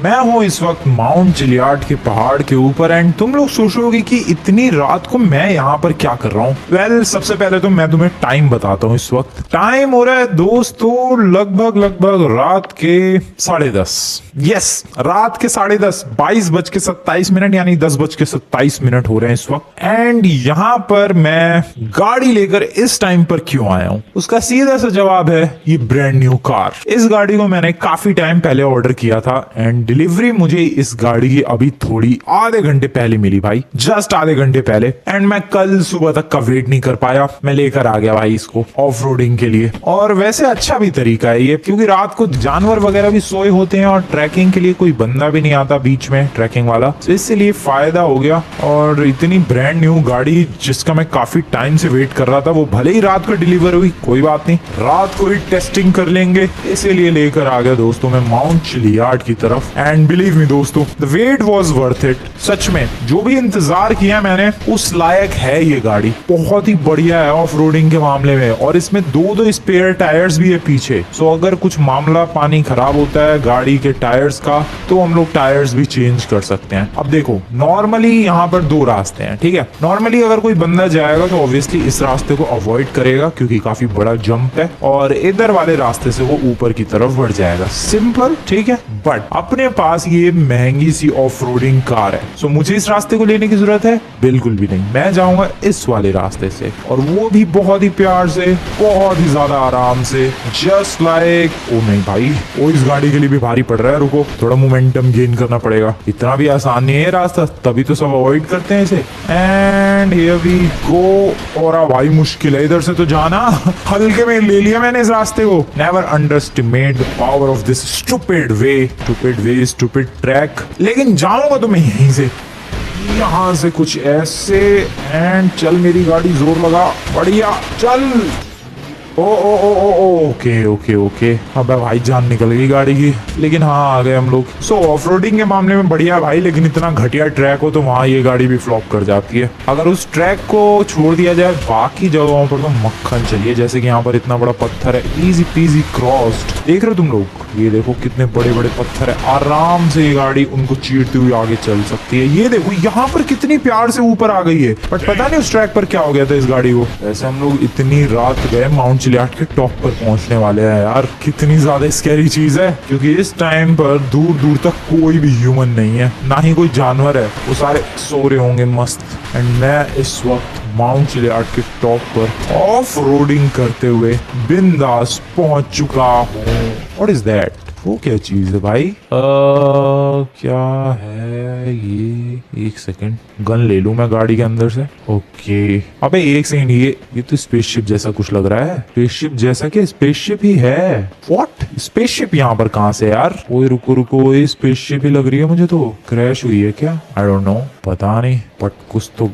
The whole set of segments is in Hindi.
मैं हूँ इस वक्त माउंट चिलियार्ड के पहाड़ के ऊपर एंड तुम लोग सोचोगे कि इतनी रात को मैं यहाँ पर क्या कर रहा हूँ। वेल, सबसे पहले तो मैं तुम्हें टाइम बताता हूँ। इस वक्त टाइम हो रहा है दोस्तों लगभग रात के 10:30। यस, रात के 10:30, 22:27 यानी 10:27 हो रहे हैं इस वक्त। एंड यहाँ पर मैं गाड़ी लेकर इस टाइम पर क्यों आया हूँ, उसका सीधा सा जवाब है ये ब्रांड न्यू कार। इस गाड़ी को मैंने काफी टाइम पहले ऑर्डर किया था एंड डिलीवरी मुझे इस गाड़ी की अभी थोड़ी आधे घंटे पहले मिली भाई, जस्ट आधे घंटे पहले। एंड मैं कल सुबह तक का वेट नहीं कर पाया, मैं लेकर आ गया भाई इसको ऑफ रोडिंग के लिए। और वैसे अच्छा भी तरीका है ये, क्योंकि रात को जानवर वगैरह भी सोए होते हैं और ट्रैकिंग के लिए कोई बंदा भी नहीं आता बीच में ट्रैकिंग वाला, तो इसलिए फायदा हो गया। और इतनी ब्रांड न्यू गाड़ी जिसका मैं काफी टाइम से वेट कर रहा था, वो भले ही रात को डिलीवर हुई, कोई बात नहीं, रात को ही टेस्टिंग कर लेंगे, इसीलिए लेकर आ गया दोस्तों मैं माउंट चिलियार्ड की तरफ। एंड बिलीव मी दोस्तों, the wait was worth it. सच में जो भी इंतजार किया मैंने उस लायक है ये गाड़ी, बहुत ही बढ़िया है ऑफ रोडिंग के मामले में। और इसमें दो स्पेयर टायर्स भी है पीछे, सो अगर कुछ मामला पानी खराब होता है गाड़ी के टायर्स का तो हम लोग टायर्स भी चेंज कर सकते हैं। अब देखो, नॉर्मली यहाँ पर 2 रास्ते हैं, ठीक है। नॉर्मली अगर कोई बंदा जाएगा तो ऑब्वियसली इस रास्ते को अवॉइड करेगा क्योंकि काफी बड़ा जंप है, और इधर वाले रास्ते से वो ऊपर की तरफ बढ़ जाएगा, सिंपल, ठीक है। बट अपने पास ये महंगी सी ऑफ रोडिंग कार है, सो मुझे इस रास्ते को लेने की जरूरत है बिल्कुल भी नहीं। मैं जाऊंगा इस वाले रास्ते से, और वो भी बहुत ही प्यार से, बहुत ही ज्यादा आराम से, जस्ट लाइक ओ नहीं भाई, वो इस गाड़ी के लिए भी भारी पड़ रहा है, रुको थोड़ा मोमेंटम गेन करना पड़ेगा, इतना भी आसान नहीं है रास्ता, तभी तो सब अवॉइड करते हैं इसे। And here we go. और भाई मुश्किल है इधर से तो जाना, हल्के में ले लिया मैंने इस रास्ते को। Never underestimate the power of this stupid way, stupid track. लेकिन जाऊंगा तो मैं यहीं से, यहाँ से कुछ ऐसे। एंड चल मेरी गाड़ी, जोर लगा, बढ़िया चल। ओके। अब भाई जान निकल गई गाड़ी की, लेकिन हाँ आ गए हम लोग। सो ऑफ रोडिंग के मामले में बढ़िया भाई, लेकिन इतना घटिया ट्रैक हो तो वहाँ ये गाड़ी भी फ्लॉप कर जाती है। अगर उस ट्रैक को छोड़ दिया जाए बाकी जगहों पर तो मक्खन चलिए, जैसे कि यहाँ पर इतना बड़ा पत्थर है, इजी पीजी क्रॉस्ड। देख रहे हो तुम लोग, ये देखो कितने बड़े बड़े पत्थर है, आराम से ये गाड़ी उनको चीरती हुई आगे चल सकती है। ये देखो यहाँ पर कितनी प्यार से ऊपर आ गई है, बट पता नहीं उस ट्रैक पर क्या हो गया था इस गाड़ी को। वैसे हम लोग इतनी रात गए माउंट चिलियार्ड के टॉप पर पहुंचने वाले हैं यार, कितनी ज्यादा स्कैरी चीज है, क्योंकि इस टाइम पर दूर दूर तक कोई भी ह्यूमन नहीं है, ना ही कोई जानवर है, वो सारे सो रहे होंगे मस्त। एंड मैं इस वक्त माउंट चिलियार्ड के टॉप पर ऑफ रोडिंग करते हुए बिंदास पहुंच चुका हूँ। What is that? वो क्या चीज है भाई? क्या है ये? एक सेकंड, गन ले लूं मैं गाड़ी के अंदर से। ओके, अबे एक सेकंड, ये तो स्पेसशिप जैसा कुछ लग रहा है। स्पेसशिप जैसा? क्या स्पेसशिप ही है? व्हाट? स्पेसशिप यहाँ पर कहाँ से यार? ओए रुको, ये स्पेसशिप ही लग रही है मुझे तो। क्रैश हुई है क्या? आई डोंट नो, पता नहीं, बट कुछ तो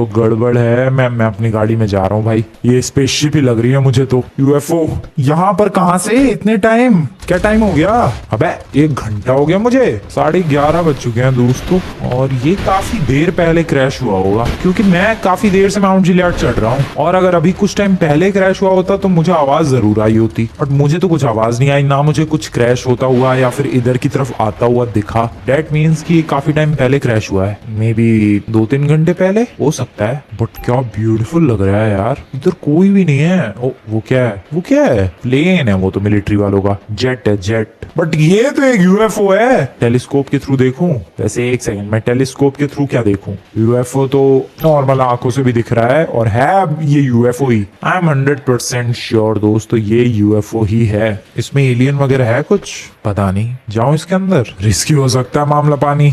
गड़बड़ है। मैं अपनी गाड़ी में जा रहा हूँ भाई, ये स्पेसशिप ही लग रही है मुझे तो। यूएफओ यहाँ पर कहाँ से इतने टाइम? क्या टाइम हो गया? अबे 1 घंटा हो गया मुझे, 11:30 बज चुके हैं दोस्तों। और ये काफी देर पहले क्रैश हुआ होगा, क्योंकि मैं काफी देर से माउंट चिलियार्ड चढ़ रहा हूँ, और अगर अभी कुछ टाइम पहले क्रैश हुआ होता तो मुझे आवाज जरूर आई होती, बट मुझे तो कुछ आवाज नहीं आई, ना मुझे कुछ क्रैश होता हुआ या फिर इधर की तरफ आता हुआ दिखा। डेट मीन्स कि काफी टाइम पहले क्रैश हुआ है, मे बी 2-3 घंटे पहले हो सकता है। बट क्या ब्यूटीफुल लग रहा है यार, इधर कोई भी नहीं है। ओ वो क्या है? प्लेन है वो तो, मिलिट्री वालों का जेट है, जेट। बट ये तो एक यूएफओ है। टेलीस्कोप के थ्रू देखूं? वैसे एक सेकंड, मैं टेलीस्कोप के थ्रू क्या देखूं? यूएफओ तो नॉर्मल आंखों से भी दिख रहा है, और है ये UFO he. I am 100% sure दोस्तों, ये यूएफओ ही है। इसमें एलियन वगैरह है कुछ? पता नहीं, जाऊं इसके अंदर? रिस्की हो सकता है मामला पानी।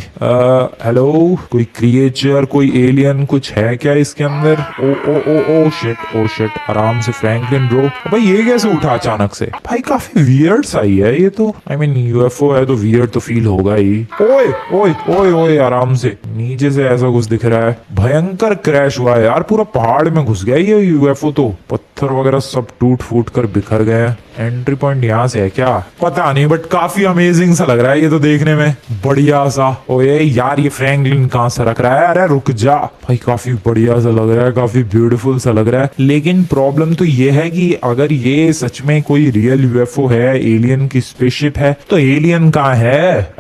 हेलो, कोई क्रिएचर, कोई एलियन कुछ है क्या इसके अंदर? ओ शिट, आराम से फ्रैंकलिन ब्रो। भाई ये कैसे उठा अचानक से? भाई काफी वियर्ड सा ही है ये तो। आई मीन यूएफओ है तो वियर्ड तो फील होगा ही। ओए आराम से, नीचे से ऐसा कुछ दिख रहा है। भयंकर क्रैश हुआ है यार, पूरा पहाड़ में घुस गया ये यूएफओ तो। पत्थर वगैरह सब टूट फूट कर बिखर गए हैं। एंट्री पॉइंट यहाँ से है क्या पता नहीं, बट काफी अमेजिंग सा लग रहा है ये तो देखने में, बढ़िया सा। ओए यार ये फ्रैंकलिन कहाँ से रख रहा है, अरे रुक जा भाई, काफी बढ़िया सा लग रहा है, काफी ब्यूटीफुल सा लग रहा है। लेकिन प्रॉब्लम तो ये है कि अगर ये सच में कोई रियल यूएफओ है, एलियन की स्पेसशिप है, तो एलियन कहाँ है?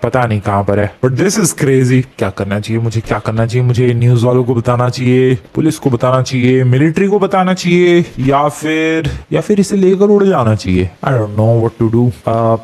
पता नहीं कहाँ पर है, बट दिस इज क्रेजी। क्या करना चाहिए मुझे, क्या करना चाहिए मुझे? न्यूज वालों को बताना चाहिए, पुलिस को बताना चाहिए, मिलिट्री को बताना चाहिए, या फिर इसे लेकर उड़ जाना चाहिए? I don't know what to do.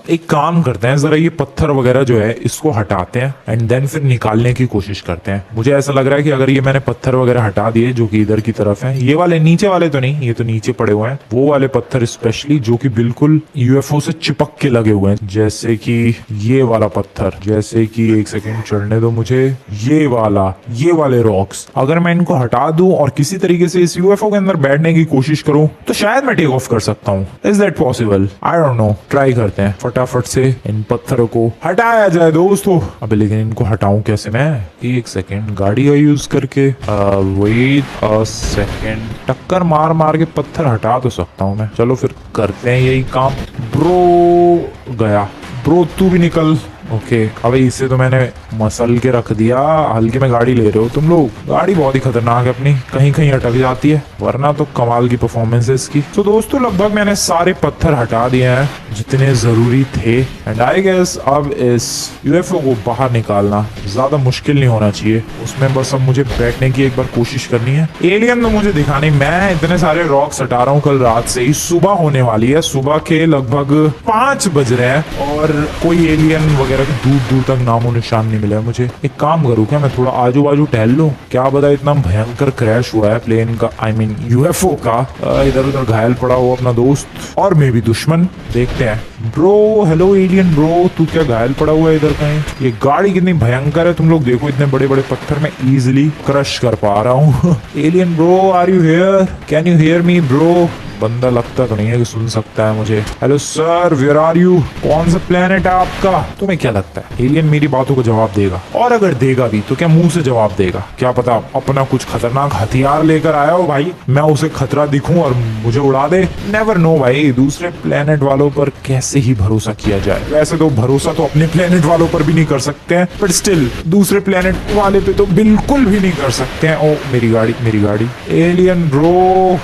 एक काम करते हैं, जरा ये पत्थर वगैरह जो है इसको हटाते हैं एंड देन फिर निकालने की कोशिश करते हैं। मुझे ऐसा लग रहा है कि अगर ये मैंने पत्थर वगैरह हटा दिए जो कि इधर की तरफ है, ये वाले नीचे वाले तो नहीं, ये तो नीचे पड़े हुए हैं, वो वाले पत्थर स्पेशली जो कि बिल्कुल यूएफओ से चिपक के लगे हुए हैं, जैसे कि ये वाला पत्थर, जैसे कि एक सेकेंड चढ़ने दो मुझे, ये वाले रॉक्स, अगर मैं इनको हटा दूं और किसी तरीके से इस यूएफओ के अंदर बैठने की कोशिश करूं तो शायद मैं टेक ऑफ कर सकता हूं। Is that possible? I don't no, try करते हैं। फटाफट से इन पत्थरों को हटाया जाए दोस्तों। अबे लेकिन इनको हटाऊं कैसे मैं? एक सेकेंड, गाड़ी का यूज करके, वेट अ सेकेंड, टक्कर मार मार के पत्थर हटा तो सकता हूं मैं। चलो फिर करते हैं यही काम। ब्रो गया, ब्रो तू भी निकल। ओके अबे इसे तो मैंने मसल के रख दिया। हल्के में गाड़ी ले रहे हो तुम लोग, गाड़ी बहुत ही खतरनाक है अपनी, कहीं कहीं अटक जाती है, वरना तो कमाल की परफॉर्मेंस है इसकी। तो दोस्तों लगभग मैंने सारे पत्थर हटा दिए हैं जितने जरूरी थे एंड आई गेस अब इस यूएफओ को बाहर निकालना ज्यादा मुश्किल नहीं होना चाहिए। उसमें बस अब मुझे बैठने की एक बार कोशिश करनी है। एलियन तो मुझे दिखा नहीं, मैं इतने सारे रॉक्स हटा रहा हूँ कल रात से ही। सुबह होने वाली है, सुबह के लगभग 5 बज रहे हैं और कोई एलियन वगैरह दूर दूर तक नामो निशान नहीं मिला है मुझे। एक काम करूँ क्या, मैं थोड़ा आजू बाजू टहल लूं? क्या पता इतना भयंकर क्रैश हुआ है प्लेन का, आई मीन यूएफओ का, इधर उधर घायल पड़ा हुआ अपना दोस्त और मे भी दुश्मन। देखते हैं। ब्रो हेलो एलियन ब्रो, तू क्या घायल पड़ा हुआ है इधर कहीं? ये गाड़ी कितनी भयंकर है, तुम लोग देखो, इतने बड़े बड़े पत्थर मैं इजिली क्रश कर पा रहा हूँ। Alien bro are you here, can you hear me bro? बंदा लगता तो नहीं है कि सुन सकता है मुझे। Hello sir, where are you? कौन सा प्लेनेट है आपका? तुम्हें क्या लगता है एलियन मेरी बातों को जवाब देगा? और अगर देगा भी तो क्या मुंह से जवाब देगा? क्या पता अपना कुछ खतरनाक हथियार लेकर आया हो भाई, मैं उसे खतरा दिखूं और मुझे उड़ा दे। नेवर नो भाई, दूसरे प्लेनेट वालों पर कैसे ही भरोसा किया जाए। वैसे तो भरोसा तो अपने प्लेनेट वालों पर भी नहीं कर सकते हैं, बट स्टिल दूसरे प्लेनेट वाले पे तो बिल्कुल भी नहीं कर सकते हैं। ओ मेरी गाड़ी। एलियन ब्रो,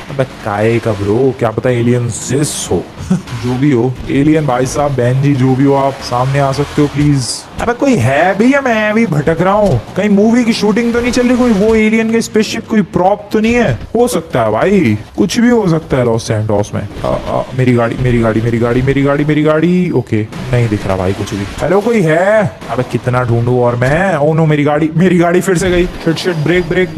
काय का ब्रो, क्या पता एलियन जिस हो। जो भी हो एलियन भाई साहब, बहन जी, जो भी हो, आप सामने आ सकते हो प्लीज। अबे कोई है भी या मैं भी भटक रहा हूँ? कहीं मूवी की शूटिंग तो नहीं चल रही? कोई वो एलियन के स्पेसशिप कोई प्रॉप तो नहीं है? हो सकता है भाई, कुछ भी हो सकता है लॉस सैंटोस में। मेरी गाड़ी। ओके नहीं दिख रहा भाई कुछ भी। हेलो कोई है? अबे कितना ढूंढूं और मैं? ओ नो, मेरी गाड़ी फिर से गई। Shit, brake.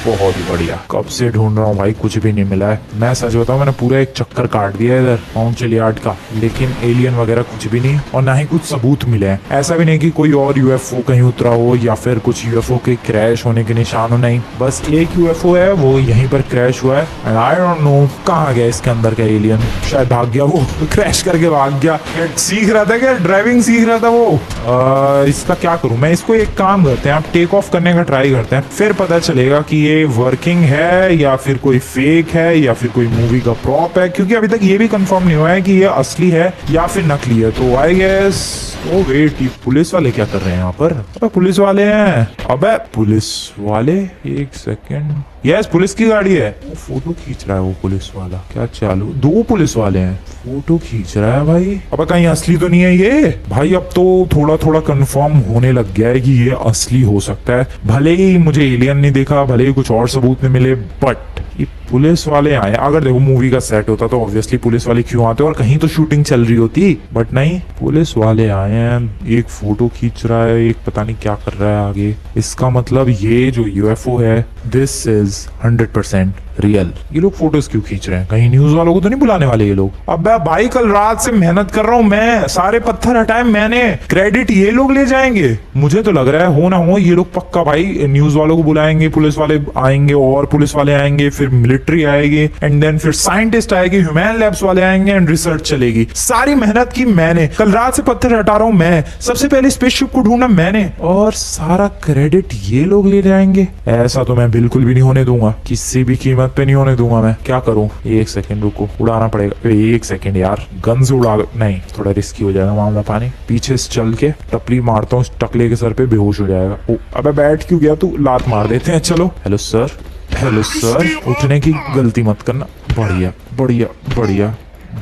बहुत ही बढ़िया, कब से ढूंढ रहा हूँ भाई, कुछ भी नहीं मिला है। मैं सच बताऊं, मैंने पूरा एक चक्कर काट दिया इधर माउंट यार्ड का, लेकिन एलियन वगैरह कुछ भी नहीं और ना ही कुछ सबूत मिले हैं। ऐसा भी नहीं कि कोई और यूएफओ कहीं उतरा हो या फिर कुछ यूएफओ के क्रैश होने के निशान हो, नहीं, बस एक यूएफओ है, वो यहीं पर क्रैश हुआ है एंड आई डोंट नो कहाँ गया इसके अंदर का एलियन। शायद भाग गया वो, क्रैश करके भाग गया। सीख रहा था क्या, ड्राइविंग सीख रहा था वो। इसका क्या करूं मैं? इसको एक काम करते हैं, आप टेक ऑफ करने का ट्राई करते हैं, फिर पता चलेगा कि ये वर्किंग है या फिर कोई फेक है या फिर कोई मूवी का प्रॉप है, क्योंकि अभी तक ये भी कंफर्म नहीं हुआ है कि ये असली है या फिर नकली है। तो आई गेस, ओ वेट, ये पुलिस वाले क्या कर रहे हैं यहाँ पर? अबे पुलिस वाले हैं, अबे पुलिस वाले, एक सेकेंड, यस पुलिस की गाड़ी है। फोटो खींच रहा है वो पुलिस वाला, क्या चालू? 2 पुलिस वाले हैं, फोटो खींच रहा है भाई। अब कहीं असली तो नहीं है ये भाई? अब तो थोड़ा थोड़ा कंफर्म होने लग गया है कि ये असली हो सकता है। भले ही मुझे एलियन नहीं देखा, भले ही कुछ और सबूत नहीं मिले, बट ये पुलिस वाले आए। अगर देखो मूवी का सेट होता तो ऑब्वियसली पुलिस वाले क्यों आते और कहीं तो शूटिंग चल रही होती, बट नहीं, पुलिस वाले आए हैं। एक फोटो खींच रहा है, एक पता नहीं क्या कर रहा है आगे। इसका मतलब ये जो यूएफओ है, दिस इज 100% रियल। ये लोग फोटोज क्यों खींच रहे हैं? कहीं न्यूज वालों को तो नहीं बुलाने वाले ये लोग? अब भाई कल रात से मेहनत कर रहा हूँ मैं, सारे पत्थर हटाए मैंने, क्रेडिट ये लोग ले जाएंगे? मुझे तो लग रहा है हो ना हो ये लोग पक्का भाई न्यूज वालों को बुलाएंगे, पुलिस वाले आएंगे और पुलिस वाले आएंगे, फिर मिलिट्री आएगी, एंड देन फिर साइंटिस्ट आएगी, ह्यूमन लैब्स वाले आएंगे एंड रिसर्च चलेगी। सारी मेहनत की मैंने, कल रात से पत्थर हटा रहा हूँ मैं, सबसे पहले स्पेसशिप को ढूंढना मैंने, और सारा क्रेडिट ये लोग ले जाएंगे। ऐसा तो मैं बिल्कुल भी नहीं होने दूंगा, किसी भी कीमत पे नहीं होने दूंगा। मैं क्या करूँ, एक सेकंड रुको, उड़ाना पड़ेगा। एक सेकंड यार, गन से उड़ा नहीं, थोड़ा रिस्की हो जाएगा मामला। पानी पीछे से चल के टपली मारता हूँ, टकले के सर पे बेहोश हो जाएगा। ओ अबे बैठ क्यों गया तू, लात मार देते हैं। चलो हेलो सर, हेलो सर, उठने की गलती मत करना। बढ़िया बढ़िया बढ़िया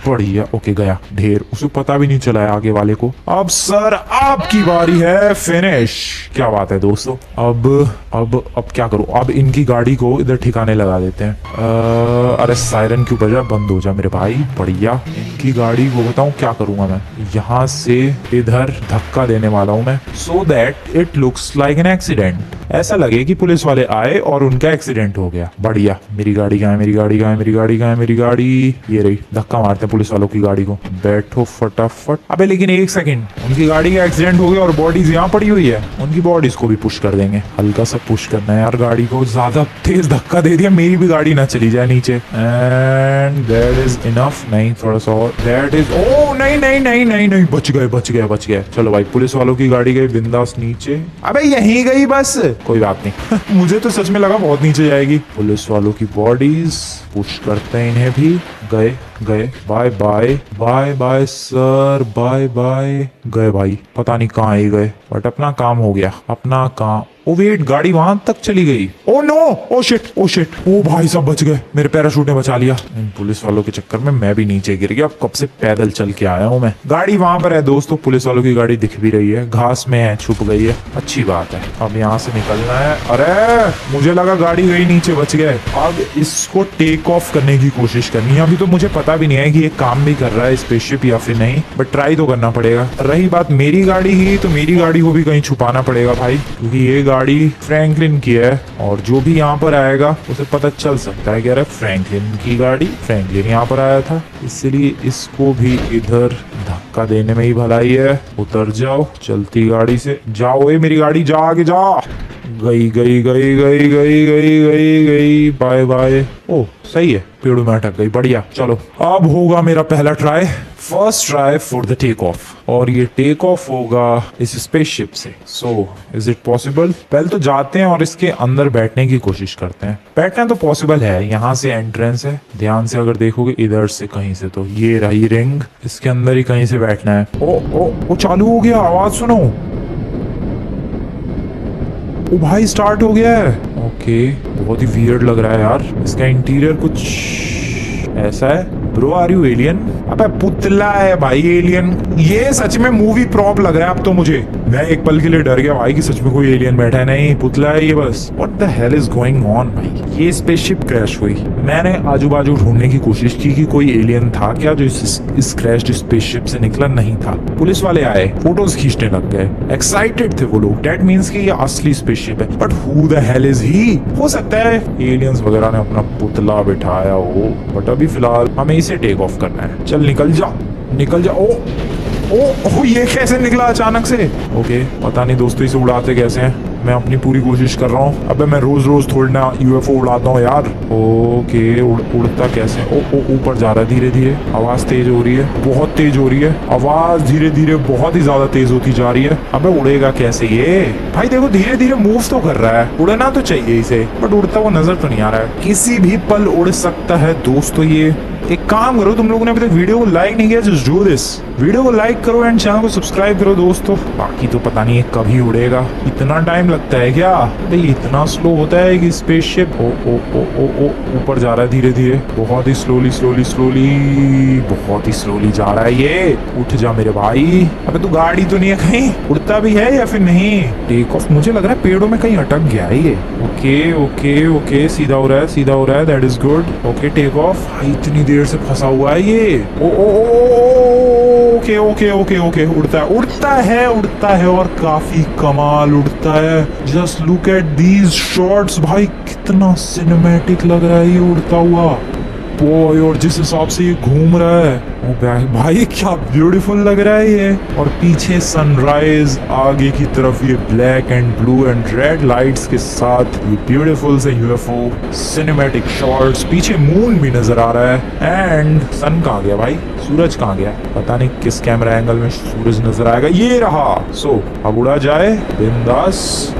बढ़िया, ओके गया ढेर, उसे पता भी नहीं चला है आगे वाले को। अब सर आपकी बारी है, फिनिश। क्या बात है दोस्तों, अब क्या करूं, अब इनकी गाड़ी को इधर ठिकाने लगा देते हैं। अरे सायरन क्यों बजा, बंद हो जा मेरे भाई। बढ़िया, इनकी गाड़ी को बताऊं क्या करूंगा मैं, यहाँ से इधर धक्का देने वाला हूं मैं, so that it looks like an accident, ऐसा लगे कि पुलिस वाले आए और उनका एक्सीडेंट हो गया। बढ़िया, मेरी गाड़ी कहाँ है, मेरी गाड़ी कहाँ है, मेरी गाड़ी कहाँ है, मेरी गाड़ी ये रही। धक्का मारते हैं पुलिस वालों की गाड़ी को, बैठो फटाफट। अबे लेकिन एक सेकंड, उनकी गाड़ी का एक्सीडेंट हो गया और बॉडीज यहाँ पड़ी हुई है, उनकी बॉडीज को भी पुश कर देंगे। हल्का सा पुश करना है यार गाड़ी को, ज्यादा तेज धक्का दे दिया, मेरी भी गाड़ी ना चली जाए नीचे। एंड दैट इज इनफ, नहीं थोड़ा सा और, दैट इज, ओ नहीं नहीं नहीं नहीं नहीं, बच गए बच गए बच गए। चलो भाई, पुलिस वालों की गाड़ी गई बिंदास नीचे। अबे यहीं गई बस, कोई बात नहीं। मुझे तो सच में लगा बहुत नीचे जाएगी। पुलिस वालों की बॉडीज पुश करते हैं इन्हें भी, गए गए, bye bye bye bye sir, bye bye, गए भाई, पता नहीं कहाँ ही गए, बट अपना काम हो गया, अपना काम। ओ वेट, गाड़ी वहां तक चली गई। Oh no, oh shit, oh shit, ओ भाई साहब बच गए, मेरे पैराशूट ने बचा लिया। इन पुलिस वालों के चक्कर में मैं भी नीचे गिर गया, अब कब से पैदल चल के आया हूँ मैं। गाड़ी वहां पर है दोस्तों, पुलिस वालों की गाड़ी दिख भी रही है, घास में है, छुप गई है, अच्छी बात है। अब यहाँ से निकलना है। अरे मुझे लगा गाड़ी गई नीचे, बच गए। अब इसको टेक ऑफ करने की कोशिश करनी है। अभी तो मुझे पता भी नहीं है कि ये काम भी कर रहा है स्पेसशिप या फिर नहीं, बट ट्राई तो करना पड़ेगा। रही बात मेरी गाड़ी ही, तो मेरी गाड़ी को भी कहीं छुपाना पड़ेगा भाई, क्योंकि ये गाड़ी फ्रैंकलिन की है, और जो भी यहाँ पर आएगा उसे पता चल सकता है कि अरे फ्रैंकलिन की गाड़ी, फ्रैंकलिन यहाँ पर आया था, इसलिए इसको भी इधर धक्का देने में ही भलाई है। उतर जाओ चलती गाड़ी से, जाओ ये मेरी गाड़ी, जा आगे जा। गई गई गई गई गई गई गई गई, बाय बाय। ओ सही है, पेड़ों में अटक गई, बढ़िया। चलो अब होगा मेरा पहला try, first try for the take off, और ये टेक ऑफ होगा इस स्पेसशिप से। So is it possible? पहले तो जाते हैं और इसके अंदर बैठने की कोशिश करते हैं। बैठना तो पॉसिबल है, यहाँ से एंट्रेंस है, ध्यान से अगर देखोगे इधर से कहीं से, तो ये रही रिंग, इसके अंदर ही कहीं से बैठना है। ओ चालू हो गया, आवाज सुनो। ओ भाई स्टार्ट हो गया है। ओके, बहुत ही वियर्ड लग रहा है यार, इसका इंटीरियर कुछ ऐसा है। Bro are you alien? अबे पुतला है भाई एलियन, ये सच में मूवी प्रॉप लग रहा है अब तो मुझे। मैं एक पल के लिए डर गया भाई कि सच में कोई एलियन बैठा है, नहीं पुतला है ये बस। What the hell is going on भाई? ये स्पेसशिप क्रैश हुई, मैंने आजू बाजू ढूंढने की कोशिश की कि कोई एलियन था क्या जो इस क्रैश्ड स्पेसशिप से निकला, नहीं था। पुलिस वाले आए, फोटोज खींचने लग गए, एक्साइटेड थे वो लोग, दैट मींस कि ये असली स्पेसशिप है। But who the hell is he? हो सकता है एलियंस वगैरह ने अपना पुतला बिठाया हो, बट अभी फिलहाल हमें इसे टेक ऑफ करना है। चल निकल जा, निकल जा। ओ ये कैसे निकला अचानक से? ओके, पता नहीं दोस्तों इसे उड़ाते कैसे हैं, मैं अपनी पूरी कोशिश कर रहा हूँ। अबे मैं रोज रोज थोड़ी ना यूएफओ उड़ाता हूँ यार। ओके, उड़ता कैसे? ओ ऊपर जा रहा है धीरे धीरे, आवाज तेज हो रही है, बहुत तेज हो रही है, आवाज धीरे धीरे बहुत ही ज्यादा तेज होती जा रही है। अबे उड़ेगा कैसे ये भाई? देखो धीरे धीरे मूव तो कर रहा है, उड़ना तो चाहिए इसे, बट उड़ता हुआ नजर तो नहीं आ रहा है। किसी भी पल उड़ सकता है दोस्तों ये। एक काम करो, तुम लोगों ने अभी तक वीडियो को लाइक नहीं किया, जस्ट डू दिस, वीडियो को लाइक करो एंड चैनल को सब्सक्राइब करो दोस्तों। बाकी तो पता नहीं है कभी उड़ेगा, इतना टाइम लगता है क्या भाई? इतना स्लो होता है कि स्पेसशिप? ओ ऊपर जा रहा है धीरे धीरे, बहुत ही स्लोली स्लोली स्लोली, बहुत ही स्लोली जा रहा है ये। उठ जा मेरे भाई। अबे तू गाड़ी तो नहीं है कहीं, उड़ता भी है या फिर नहीं? टेक ऑफ मुझे लग रहा है पेड़ों में कहीं अटक गया है ये। ओके ओके ओके, सीधा हो रहा है, सीधा हो रहा है, that is good. Okay take off. इतनी देर से फंसा हुआ है ये। ओके ओके ओके ओके, उड़ता है और काफी कमाल उड़ता है। Just look at these shots भाई, कितना सिनेमैटिक लग रहा है ये उड़ता हुआ। बॉय, और जिस हिसाब से ये घूम रहा है, ओ भाई क्या ब्यूटीफुल लग रहा है ये। और पीछे सनराइज, आगे की तरफ ये black and blue and red lights के साथ ये ब्यूटीफुल से यूएफओ सिनेमैटिक शॉट्स, पीछे मून भी नजर आ रहा है। एंड सन कहाँ गया भाई, सूरज कहाँ गया, पता नहीं किस कैमरा एंगल में सूरज नजर आएगा। ये रहा। सो अब उड़ा जाए बिंदास।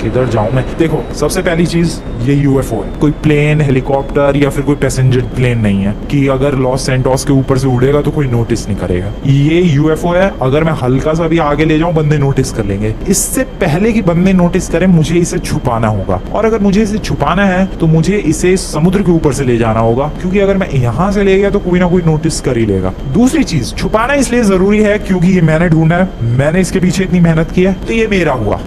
किधर जाऊं मैं? देखो, सबसे पहली चीज ये यूएफओ है, कोई प्लेन, हेलीकॉप्टर या फिर कोई पैसेंजर प्लेन नहीं है कि अगर लॉस सैंटोस के ऊपर से उड़ेगा तो कोई नोटिस नहीं करेगा। ये यूएफओ है, अगर मैं हल्का सा भी आगे ले जाऊं बंदे नोटिस कर लेंगे। इससे पहले कि बंदे नोटिस करें मुझे इसे छुपाना होगा, और अगर मुझे इसे छुपाना है तो मुझे इसे समुद्र के ऊपर से ले जाना होगा, क्योंकि अगर मैं यहाँ से ले गया तो कोई ना कोई नोटिस कर ही लेगा। दूसरी चीज, छुपाना इसलिए जरूरी है क्योंकि ये मैंने ढूंढा है, मैंने इसके पीछे इतनी मेहनत की है, तो ये मेरा हुआ।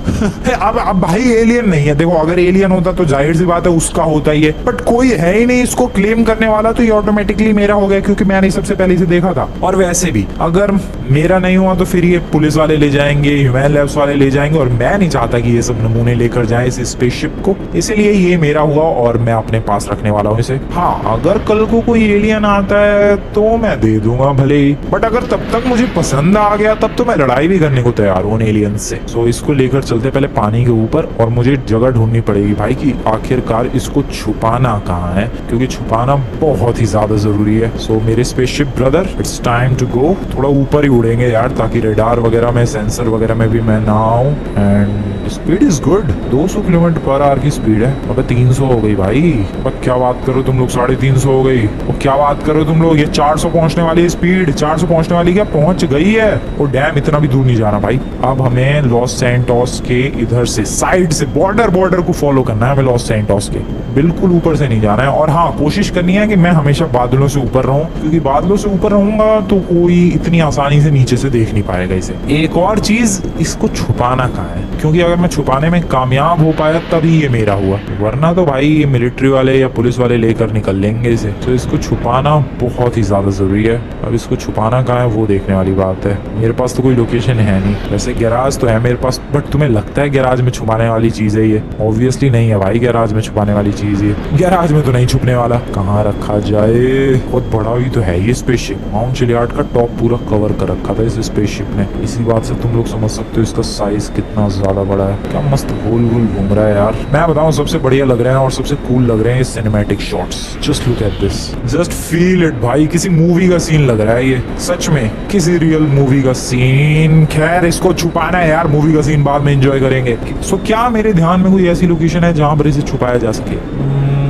अब भाई एलियन नहीं है, देखो अगर एलियन होता तो जाहिर सी बात है उसका होता ही है, बट कोई है ही नहीं इसको क्लेम करने वाला, तो ये ऑटोमेटिकली मेरा हो गया क्योंकि मैंने सबसे पहले इसे देखा था। और वैसे भी अगर मेरा नहीं हुआ तो फिर ये पुलिस वाले ले जाएंगे, ह्यूमन लैब्स वाले ले जाएंगे, और मैं नहीं चाहता कि ये सब नमूने लेकर जाए इस स्पेसशिप को, इसलिए ये मेरा हुआ और मैं अपने पास रखने वाला हूँ इसे। हाँ, अगर कल को कोई एलियन आता है तो मैं दे दूंगा भले ही, बट अगर तब तक मुझे पसंद आ गया तब तो मैं लड़ाई भी करने को तैयार हूँ एलियन से। सो इसको लेकर चलते पहले पानी के ऊपर, और मुझे जगह ढूंढनी पड़ेगी भाई कि आखिरकार इसको छुपाना कहाँ है, क्योंकि छुपाना बहुत ही ज्यादा जरूरी है। सो मेरे spaceship brother, it's time to go. थोड़ा ऊपर ही उड़ेंगे यार, ताकि रेडार वगैरह में, सेंसर वगैरह में भी मैं ना आऊं। And speed is good, 200 kilometre per hour की स्पीड है। अबे 300 हो गई भाई, अब क्या बात करो तुम लोग, 350 हो गई। और क्या बात करो तुम लोग, ये 400 पहुंचने वाली स्पीड, 400 पहुंचने वाली, क्या पहुंच गई है। और डैम, इतना भी दूर नहीं जाना भाई। अब हमें लॉस सैंटोस के इधर से, साइड से, बॉर्डर को फॉलो करना है हमें लॉस सैंटोस के, बिल्कुल ऊपर से नहीं जाना है। और हाँ, कोशिश करनी है कि मैं हमेशा बादलों से ऊपर रहूं, क्योंकि बादलों से ऊपर रहूंगा तो कोई इतनी आसानी से नीचे से देख नहीं पाएगा इसे। एक और चीज, इसको छुपाना कहाँ है, क्योंकि अगर मैं छुपाने में कामयाब हो पाया तभी ये मेरा हुआ, वरना तो भाई ये मिलिट्री वाले या पुलिस वाले लेकर निकल लेंगे इसे। तो इसको छुपाना बहुत ही ज्यादा जरूरी है। अब इसको छुपाना कहाँ है वो देखने वाली बात है। मेरे पास तो कोई लोकेशन है नहीं, वैसे गैराज तो है मेरे पास, बट तुम्हें लगता है गैराज में छुपाने वाली चीज है ये? ऑब्वियसली नहीं है भाई, गैराज में छुपाने वाली चीज ये, गैराज में तो नहीं छुपने वाला। कहाँ रखा जाए? बहुत बड़ा भी तो है ये स्पेसशिप, माउंट चिलियार्ड का टॉप पूरा कवर कर रखा था इस स्पेसशिप ने। इसी बात से तुम लोग समझ सकते हो इसका साइज कितना ज्यादा बड़ा है। क्या मस्त गोल गोल घूम रहा है यार। मैं बताऊं, सबसे बढ़िया लग रहे हैं और सबसे कूल लग रहे हैं ये cinematic shots. Just look at this, just feel it भाई, किसी मूवी का सीन लग रहा है ये, सच में किसी रियल मूवी का सीन। खैर, इसको छुपाना है यार, मूवी का सीन बाद में एंजॉय करेंगे। सो क्या मेरे ध्यान में कोई ऐसी लोकेशन है जहां पर इसे छुपाया जा सके?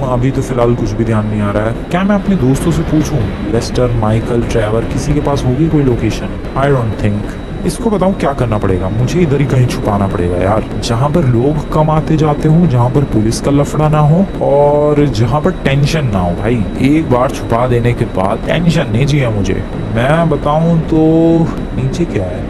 अभी तो फिलहाल कुछ भी ध्यान नहीं आ रहा है। क्या मैं अपने दोस्तों से पूछूं, लेस्टर, माइकल, ट्रेवर, किसी के पास होगी कोई लोकेशन? I don't think. इसको बताऊं क्या करना पड़ेगा, मुझे इधर ही कहीं छुपाना पड़ेगा यार, जहाँ पर लोग कम आते जाते हो, जहाँ पर पुलिस का लफड़ा ना हो और जहाँ पर टेंशन ना हो भाई। एक बार छुपा देने के बाद टेंशन नहीं चाहिए मुझे। मैं बताऊं तो नीचे क्या है,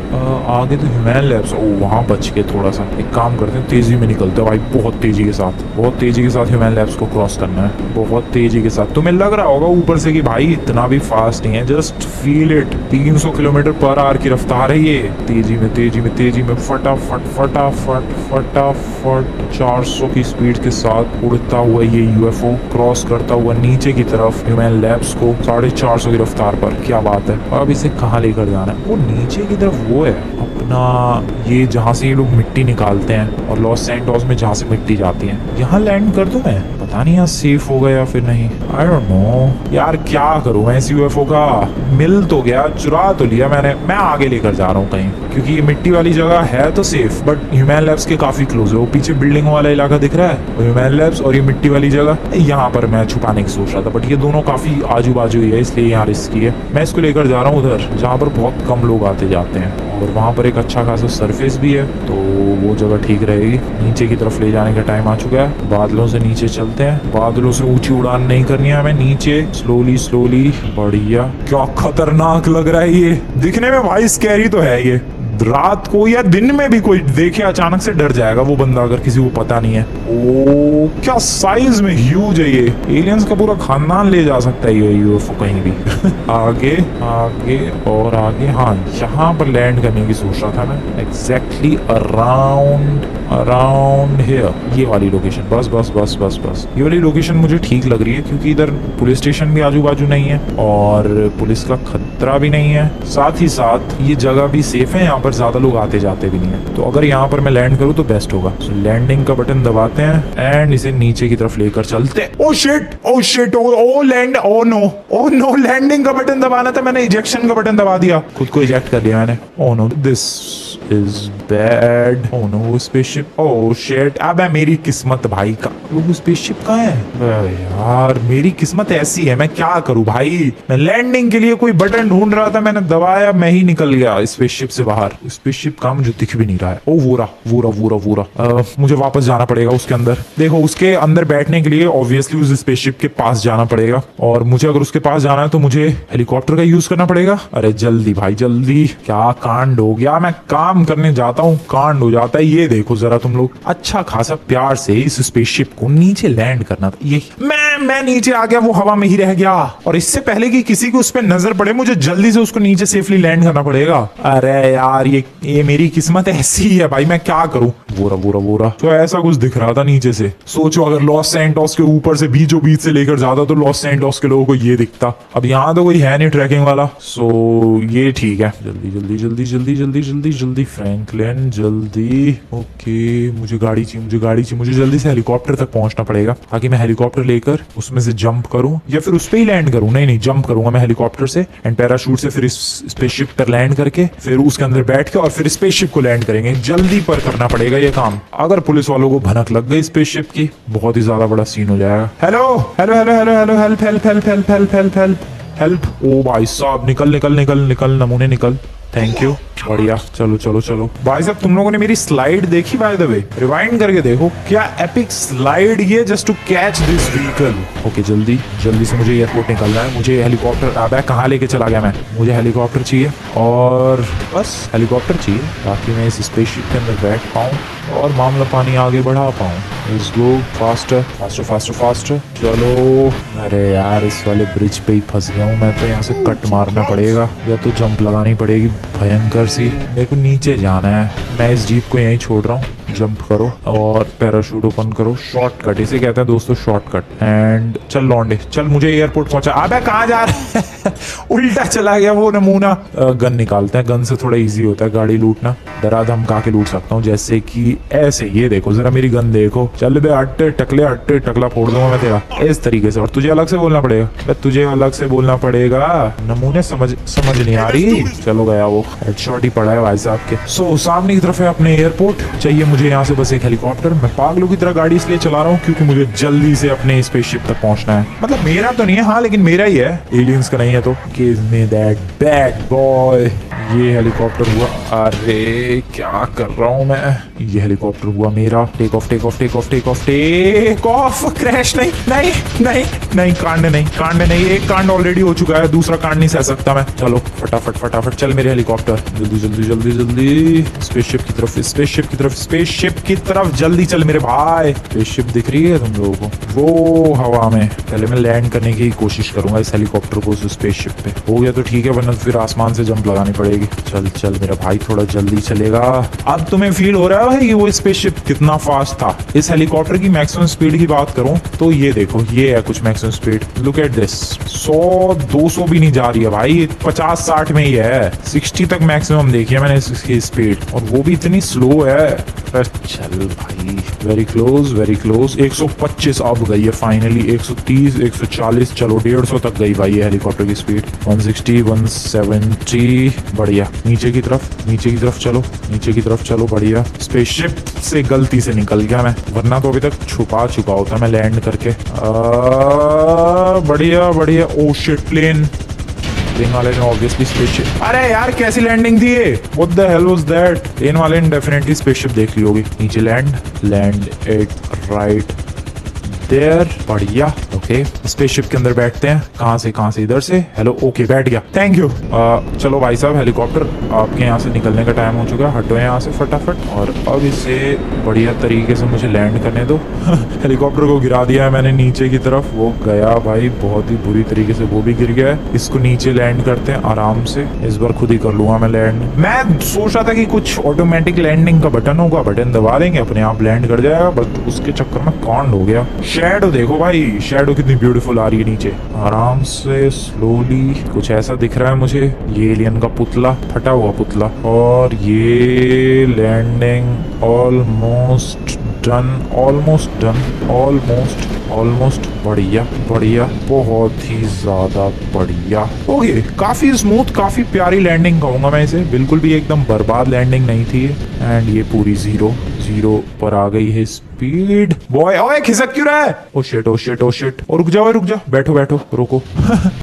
आगे तो ह्यूमन लैब्स, वहाँ बच के थोड़ा सा एक काम करते हैं, तेजी में निकलते हैं भाई, बहुत तेजी के साथ, बहुत तेजी के साथ ह्यूमन लैब्स को क्रॉस करना है, बहुत तेजी के साथ। तुम्हें लग रहा होगा ऊपर से कि भाई इतना भी फास्ट नहीं है, just feel it, 300 kilometre per hour की रफ्तार है ये। तेजी में तेजी में तेजी में फटाफट फटाफट फटाफट 400 की स्पीड के साथ उड़ता हुआ ये यूएफओ क्रॉस करता हुआ नीचे की तरफ ह्यूमन लैब्स को 450 की रफ्तार पर। क्या बात है। अब इसे कहाँ लेकर जाना है? वो नीचे की तरफ वो है अपना, ये जहाँ से ये लोग मिट्टी निकालते हैं और लॉस सैंटोस में जहाँ से मिट्टी जाती है, यहाँ लैंड कर दूं मैं? पता नहीं यहाँ सेफ होगा या फिर नहीं, आई डोंट नो यार। क्या करूँ मैं इस यूएफओ का? मिल तो गया, चुरा तो लिया मैंने, मैं आगे लेकर जा रहा हूँ कहीं, क्योंकि ये मिट्टी वाली जगह है तो सेफ, बट ह्यूमन लैब्स के काफी क्लोज है। वो पीछे बिल्डिंग वाला इलाका दिख रहा है, ह्यूमन लैब्स और ये मिट्टी वाली जगह, यहाँ पर मैं छुपाने की सोच रहा था, बट ये दोनों काफी आजू बाजू ही है, इसलिए यहाँ रिस्की है। मैं इसको लेकर जा रहा हूँ उधर जहाँ पर बहुत कम लोग आते जाते हैं, और वहाँ पर एक अच्छा खासा सरफेस भी है, तो वो जगह ठीक रहेगी। नीचे की तरफ ले जाने का टाइम आ चुका है, बादलों से नीचे चलते हैं। बादलों से ऊंची उड़ान नहीं करनी है हमें, नीचे स्लोली स्लोली। बढ़िया, क्या खतरनाक लग रहा है ये दिखने में भाई, स्कैरी तो है ये, रात को या दिन में भी कोई देखे अचानक से डर जाएगा वो बंदा, अगर किसी को पता नहीं है। ओ क्या साइज में ह्यूज है ये, एलियंस का पूरा खानदान ले जा सकता है ये यूएफओ कहीं भी। आगे आगे और आगे, हाँ यहाँ पर लैंड करने की सोच रहा था मैं, एग्जैक्टली अराउंड हियर, ये वाली लोकेशन। बस बस बस बस बस ये वाली लोकेशन मुझे ठीक लग रही है, क्योंकि इधर पुलिस स्टेशन भी आजू बाजू नहीं है और पुलिस का खतरा भी नहीं है, साथ ही साथ ये जगह भी सेफ है, यहाँ पर ज्यादा लोग आते जाते भी नहीं है। तो अगर यहाँ पर मैं लैंड करूँ तो बेस्ट होगा। लैंडिंग का बटन दबाते हैं एंड इसे नीचे की तरफ लेकर चलते हैं। Oh shit oh land, oh no landing का बटन दबाना था मैंने, इजेक्शन का बटन दबा दिया, खुद को इजेक्ट कर दिया मैंने। Oh no this is bad. Oh no spaceship, oh shit, अब है मेरी किस्मत भाई का। वो स्पेसशिप कहाँ है यार, मेरी किस्मत ऐसी है, मैं क्या करूं भाई। मैं लैंडिंग के लिए कोई बटन ढूंढ रहा था, मैंने दबाया, मैं ही निकल गया स्पेसशिप से बाहर। स्पेसशिप का मुझे दिख भी नहीं रहा है। ओ वोरा मुझे वापस जाना पड़ेगा उसके अंदर। देखो उसके अंदर बैठने के लिए ऑब्वियसली उस स्पेसशिप के पास जाना पड़ेगा, और मुझे अगर उसके पास जाना है तो मुझे हेलीकॉप्टर का यूज करना पड़ेगा। अरे जल्दी भाई जल्दी, क्या कांड हो गया, मैं काम करने जाता हूँ कांड हो जाता है। ये देखो जरा तुम लोग, अच्छा खासा प्यार से इस स्पेसशिप को नीचे लैंड करना था, ये मैं नीचे आ गया, वो हवा में ही रह गया, और इससे पहले कि किसी को उस पर नजर पड़े मुझे जल्दी से उसको नीचे सेफली लैंड करना पड़ेगा। अरे यार ये मेरी किस्मत ऐसी है भाई, मैं क्या करूं। वोरा तो ऐसा कुछ दिख रहा था नीचे से। सोचो अगर लॉस सैंटोस के ऊपर से बीचों बीच से लेकर जाता तो लॉस सैंटोस के लोगों को ये दिखता। अब यहाँ तो कोई है नहीं ट्रैकिंग वाला, सो ये ठीक है। जल्दी फ्रैंकलिन जल्दी। ओके मुझे गाड़ी चाहिए, मुझे जल्दी से हेलीकॉप्टर तक पहुंचना पड़ेगा, ताकि मैं हेलीकॉप्टर लेकर उसमें से जंप करूं या फिर उस पे ही लैंड करूं। नहीं जंप करूंगा मैं हेलीकॉप्टर से एंड पैराशूट से, फिर इस स्पेसशिप पर लैंड करके फिर उसके अंदर बैठ के और फिर स्पेसशिप को लैंड करेंगे। जल्दी पर करना पड़ेगा ये काम, अगर पुलिस वालों को भनक लग गई स्पेसशिप की बहुत ही ज्यादा बड़ा सीन हो जाएगा। हेल्प। ओ भाई साहब निकल नमूने निकल। थैंक यू, बढ़िया। चलो भाई साहब, तुम लोगों ने मेरी स्लाइड देखी बाय द वे? रिवाइंड करके देखो, क्या एपिक स्लाइड ये, just to catch this vehicle. Okay जल्दी से मुझे एयरपोर्ट निकलना है। मुझे हेलीकॉप्टर, अब कहाँ लेके चला गया मैं, मुझे हेलीकॉप्टर चाहिए, और बस हेलीकॉप्टर चाहिए ताकि मैं इस स्पेसशिप के अंदर बैठ पाऊँ और मामला पानी आगे बढ़ा पाऊँ। Let's go faster. चलो, अरे यार इस वाले ब्रिज पे ही फंस गया हूँ मैं, तो यहाँ से कट मारना पड़ेगा या तो जंप लगानी पड़ेगी भयंकर सी। मेरे को नीचे जाना है, मैं इस जीप को यहीं छोड़ रहा हूँ। जंप करो और पैराशूट ओपन करो, शॉर्टकट इसे कहते हैं दोस्तों, शॉर्टकट। एंड चल लौंडे चल, मुझे एयरपोर्ट पहुंचा। अबे कहाँ जा रहा है? उल्टा चला गया वो नमूना। गन निकालते हैं, गन से थोड़ा इजी होता है गाड़ी लूटना। दरा धमका के लूट सकता हूँ, जैसे कि ऐसे। ये देखो जरा मेरी गन देखो, चल बे हट्टे टकला फोड़ दूंगा मैं तेरा, इस तरीके से। और तुझे अलग से बोलना पड़ेगा, नमूने समझ नहीं आ रही। चलो गया वो, हेडशॉट ही पड़ा है भाई साहब के। सो सामने की तरफ है अपने एयरपोर्ट, चाहिए मुझे यहाँ से बस एक हेलीकॉप्टर। मैं पागलों की तरह गाड़ी इसलिए चला रहा हूँ क्योंकि मुझे जल्दी से अपने स्पेसशिप तक पहुंचना है। मतलब मेरा तो नहीं है, हाँ लेकिन मेरा ही है, एलियंस का नहीं है। तो give me that bad boy. ये हेलीकॉप्टर हुआ, अरे क्या कर रहा हूँ मैं, ये हेलीकॉप्टर हुआ मेरा। Take off. क्रैश नहीं, कांड नहीं, एक कांड ऑलरेडी हो चुका है, दूसरा कांड नहीं सह सकता मैं। चलो फटाफट चल मेरे हेलीकॉप्टर, जल्दी स्पेसशिप की तरफ जल्दी चल मेरे भाई। स्पेसशिप दिख रही है तुम लोगों को वो हवा में? पहले मैं लैंड करने की कोशिश करूंगा इस हेलीकॉप्टर को उस स्पेसशिप पे। हो गया तो ठीक है, वरना फिर आसमान से जंप लगानी पड़ेगी। चल मेरा भाई, थोड़ा जल्दी चलेगा। अब तुम्हें फील हो रहा है भाई कि वो स्पेसशिप कितना फास्ट था। इस हेलीकॉप्टर की मैक्सिमम स्पीड की बात करूं तो ये देखो, ये है कुछ maximum speed. Look at this, 100-200 भी नहीं जा रही है भाई, 50-60 में ही है। 60 तक मैक्सिमम देखी है मैंने इसकी स्पीड, और वो भी इतनी स्लो है। चल भाई, वेरी क्लोज। 125 अब गई है फाइनली, 130, 140, चलो 150 तक गई भाई ये हेलीकॉप्टर की स्पीड। 160, 170, बढ़िया। नीचे की तरफ चलो, बढ़िया। स्पेसशिप से गलती से निकल गया मैं, वरना तो अभी तक छुपा चुका होता मैं लैंड करके। बढ़िया। ओ शिट, प्लेन वाले ने ऑब्वियसली स्पेसशिप, अरे यार कैसी लैंडिंग थी ये, what the hell was that. Plane वाले ने डेफिनेटली स्पेसशिप देख ली होगी। नीचे लैंड इट राइट देयर, बढ़िया। ओके, स्पेसशिप के अंदर बैठते हैं। कहाँ से इधर से। हेलो, ओके बैठ गया, थैंक यू। चलो भाई साहब, हेलीकॉप्टर आपके यहाँ से निकलने का टाइम हो चुका है, हटो यहाँ से फटाफट। और अब इसे बढ़िया तरीके से मुझे लैंड करने दो। हेलीकॉप्टर को गिरा दिया है मैंने नीचे की तरफ, वो गया भाई बहुत ही बुरी तरीके से, वो भी गिर गया है। इसको नीचे लैंड करते हैं आराम से, इस बार खुद ही कर लूंगा मैं लैंड। मैं सोच रहा था कि कुछ ऑटोमेटिक लैंडिंग का बटन होगा, बटन दबा देंगे अपने आप लैंड कर जाएगा, बट उसके चक्कर में कांड हो गया। शैडो देखो भाई, शैडो कितनी ब्यूटीफुल आ रही है नीचे, आराम से स्लोली। कुछ ऐसा दिख रहा है मुझे, ये एलियन का पुतला, फटा हुआ पुतला। और ये लैंडिंग ऑलमोस्ट डन, ऑलमोस्ट बढ़िया, बहुत ही ज्यादा बढ़िया। ओके, काफी स्मूथ, काफी प्यारी लैंडिंग कहूंगा मैं इसे, बिल्कुल भी एकदम बर्बाद लैंडिंग नहीं थी। एंड ये पूरी जीरो पर आ गई है स्पीड। बॉय, ओए खिसक क्यों रहा है? Oh shit. और रुक जा, बैठो रुको।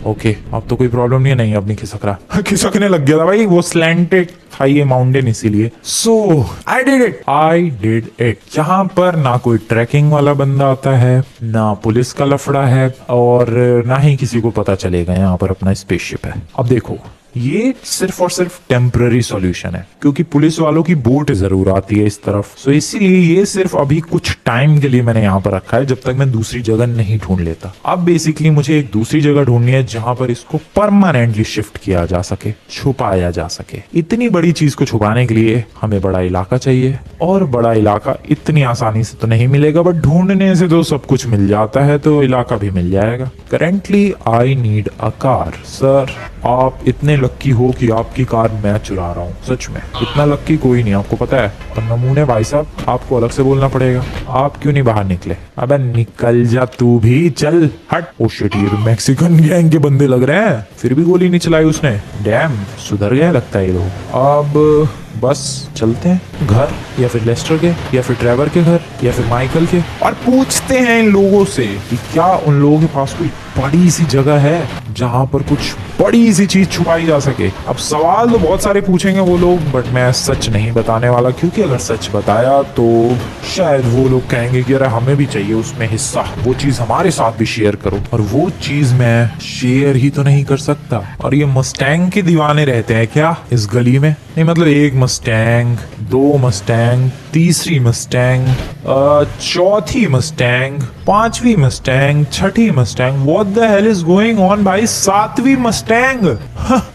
ओके, अब तो कोई प्रॉब्लम नहीं है, नहीं अब नहीं खिसक रहा। खिसकने लग गया था भाई, वो स्लैंटेड था ये माउंटेन, इसीलिए। सो आई डिड इट। यहाँ पर ना कोई ट्रैकिंग वाला बंदा आता है, ना पुलिस का लफड़ा है, और ना ही किसी को पता चलेगा यहाँ पर अपना स्पेसशिप है। अब देखो, ये सिर्फ और सिर्फ टेम्पररी सॉल्यूशन है, क्योंकि पुलिस वालों की बोट जरूर आती है इस तरफ। सो इसीलिए ये सिर्फ अभी कुछ टाइम के लिए मैंने यहाँ पर रखा है, जब तक मैं दूसरी जगह नहीं ढूंढ लेता। अब बेसिकली मुझे एक दूसरी जगह ढूंढनी है जहां पर इसको परमानेंटली शिफ्ट किया जा सके, छुपाया जा सके। इतनी बड़ी चीज को छुपाने के लिए हमें बड़ा इलाका चाहिए, और बड़ा इलाका इतनी आसानी से तो नहीं मिलेगा, बट ढूंढने से तो सब कुछ मिल जाता है, तो इलाका भी मिल जाएगा। Currently I need a car. Sir, आप इतने लक्की हो कि आपकी कार मैं चुरा रहा हूँ, सच में इतना लक्की कोई नहीं, आपको पता है। पर नमूने भाई साहब, आपको अलग से बोलना पड़ेगा। आप क्यों नहीं बाहर निकले? अबे निकल जा तू भी, चल हट। ओ शिट, ये मैक्सिकन गैंग के बंदे लग रहे हैं, फिर भी गोली नहीं चलाई उसने। डैम, सुधर गया लगता है ये लोग। अब बस चलते हैं घर, या फिर लेस्टर के, या फिर ट्रेवर के घर, या फिर माइकल के, और पूछते हैं इन लोगों से कि क्या उन लोगों के पास कोई बड़ी सी जगह है जहां पर कुछ बड़ी सी चीज छुपाई जा सके। अब सवाल तो बहुत सारे पूछेंगे वो लोग, बट मैं सच नहीं बताने वाला, क्योंकि अगर सच बताया तो शायद वो लोग कहेंगे कि अरे हमें भी चाहिए उसमें हिस्सा, वो चीज हमारे साथ भी शेयर करो, और वो चीज मैं शेयर ही तो नहीं कर सकता। और ये मस्टैंग के दीवाने रहते हैं क्या इस गली में? नहीं मतलब एक मस्टैंग, दो मस्टैंग, तीसरी मस्टैंग, चौथी मस्टैंग, पांचवी मस्टैंग, छठी Mustang, what the hell is going on भाई? सातवीं मस्टैंग,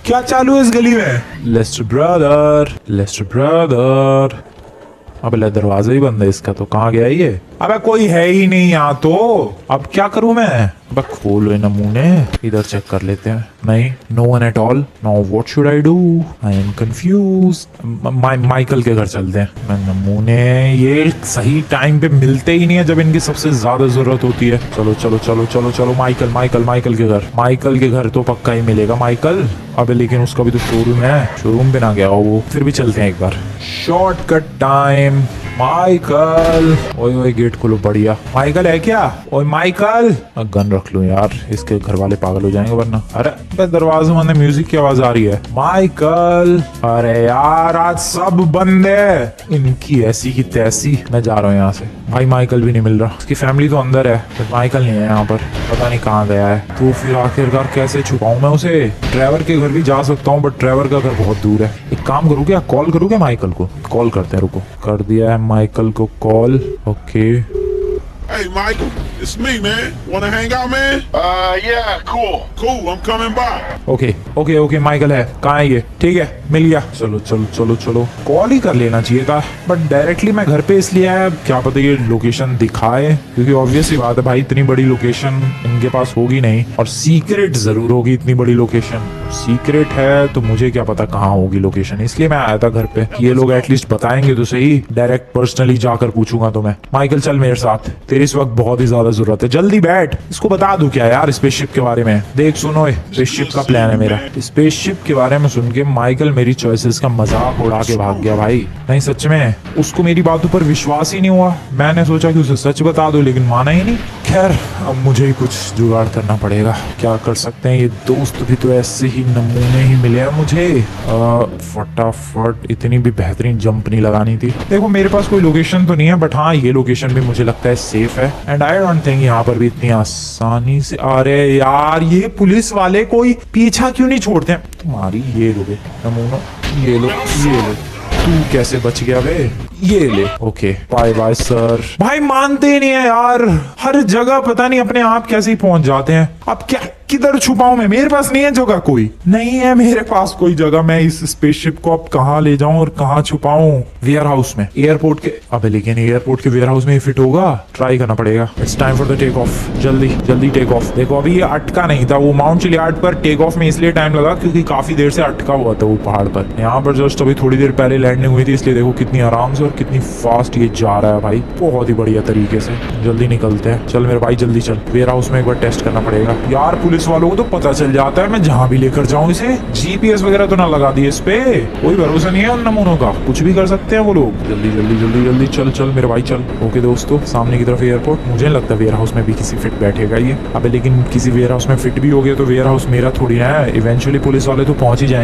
क्या चालू है इस गली में? Lester brother. अबे दरवाजा ही बंद है इसका, तो कहाँ गया ये? अबे कोई है ही नहीं यहाँ तो, अब क्या करूं मैं? अबे खोलो नमूने, इधर चेक कर लेते हैं। नहीं, no one at all. Now what should I do? I am confused. Michael के घर चलते हैं। मैं नमूने ये सही टाइम पे मिलते ही नहीं है जब इनकी सबसे ज्यादा जरूरत होती है। चलो माइकल के घर। माइकल के घर तो पक्का ही मिलेगा माइकल। अबे लेकिन उसका भी तो शोरूम है, शोरूम पे ना गया हो वो। फिर भी चलते हैं एक बार, शॉर्टकट टाइम। माइकल, ओए गेट खोलो, बढ़िया। माइकल है क्या? ओए माइकल, गन रख लूं यार, इसके घर वाले पागल हो जाएंगे वरना। अरे दरवाजे में म्यूजिक की आवाज आ रही है। माइकल, अरे यार आज सब बंद है, इनकी ऐसी की तैसी। मैं जा रहा हूँ यहाँ से। भाई माइकल भी नहीं मिल रहा, उसकी फैमिली तो अंदर है, तो माइकल नहीं है यहाँ पर, पता नहीं कहाँ गया है। तो फिर आखिरकार कैसे छुपाऊं मैं उसे? ट्रेवर के घर भी जा सकता हूँ, बट ट्रेवर का घर बहुत दूर है। एक काम करूँ क्या, कॉल करूँ क्या माइकल को? कॉल करते हैं, रुको। कर दिया है माइकल को call. Okay. Hey, Michael, it's me, man. Wanna hang out, man? Yeah, cool. Cool, I'm coming by. Okay Michael है, कहाँ है ये? ठीक है, मिल गया। चलो कॉल ही कर लेना चाहिए था, बट डायरेक्टली मैं घर पे इसलिए आया, क्या पता ये लोकेशन दिखाए, क्योंकि ऑब्वियस ही बात है भाई, इतनी बड़ी लोकेशन इनके पास होगी नहीं, और सीक्रेट जरूर होगी इतनी बड़ी लोकेशन। सीक्रेट है तो मुझे क्या पता कहाँ होगी लोकेशन, इसलिए मैं आया था घर पे। ये लोग एटलीस्ट बताएंगे तो सही, डायरेक्ट पर्सनली जाकर पूछूंगा तो मैं। माइकल चल मेरे साथ, तेरी इस वक्त बहुत ही ज्यादा जरूरत है, जल्दी बैठ। इसको बता दूं क्या यार स्पेसशिप के बारे में? देख सुनो, स्पेसशिप का प्लान है मेरा। स्पेसशिप के बारे में सुन के माइकल मेरी चॉइसेस का मजाक उड़ा के भाग गया भाई। नहीं सच में, उसको मेरी बातों पर विश्वास ही नहीं हुआ। मैंने सोचा कि उसे सच बता दो, लेकिन माना ही नहीं। खैर अब मुझे ही कुछ जुगाड़ करना पड़ेगा। क्या कर सकते हैं, ये दोस्त भी तो ऐसे ही नमूने ही मिले हैं मुझे। फटाफट, इतनी भी बेहतरीन जंप नहीं लगानी थी। देखो मेरे पास कोई लोकेशन तो नहीं है, बट हाँ ये लोकेशन भी मुझे लगता है सेफ है। एंड आई डोंट थिंक यहाँ पर भी इतनी आसानी से आ रहे यार। ये पुलिस वाले कोई पीछा क्यों नहीं छोड़ते हैं तुम्हारी। ये लो बे नमूना, ये लो ये लो। तू कैसे बच गया बे, ये ले। Okay bye bye sir. भाई मानते ही नहीं है यार, हर जगह पता नहीं अपने आप कैसे ही पहुंच जाते हैं। अब क्या किधर छुपाऊं मैं, मेरे पास नहीं है जगह, कोई नहीं है मेरे पास कोई जगह। मैं इस स्पेसशिप को अब कहाँ ले जाऊं और कहाँ छुपाऊं। वेयर हाउस में, एयरपोर्ट के, अबे लेकिन एयरपोर्ट के वेयर हाउस में ही फिट होगा। ट्राई करना पड़ेगा। It's time for the take off. जल्दी जल्दी टेक ऑफ। देखो अभी ये अटका नहीं था, वो माउंट चिलियार्ड पर टेक ऑफ में इसलिए टाइम लगा क्योंकि काफी देर से अटका हुआ था वो पहाड़ पर। यहाँ पर जस्ट अभी थोड़ी देर पहले लैंडिंग हुई थी, इसलिए देखो कितनी आराम से और कितनी फास्ट ये जा रहा है भाई, बहुत ही बढ़िया तरीके से। जल्दी निकलते हैं, चल मेरे भाई जल्दी चल। वेयर हाउस में एक बार टेस्ट करना पड़ेगा यार। पुलिस वालों को तो पता चल जाता है मैं जहां भी लेकर जाऊं इसे। जीपीएस वगैरह तो ना लगा दिए इस पे, कोई भरोसा नहीं है उन नमूनों का, कुछ भी कर सकते हैं वो लोग। जल्दी जल्दी जल्दी जल्दी चल चल मेरे भाई चल। ओके दोस्तों, सामने की तरफ एयरपोर्ट। मुझे नहीं लगता वेयर हाउस में भी किसी फिट बैठेगा ये। अबे लेकिन किसी वेयर हाउस में फिट भी हो गया तो वेयर हाउस मेरा थोड़ी ना है, इवेंचुअली पुलिस वाले तो पहुंच ही जाएंगे।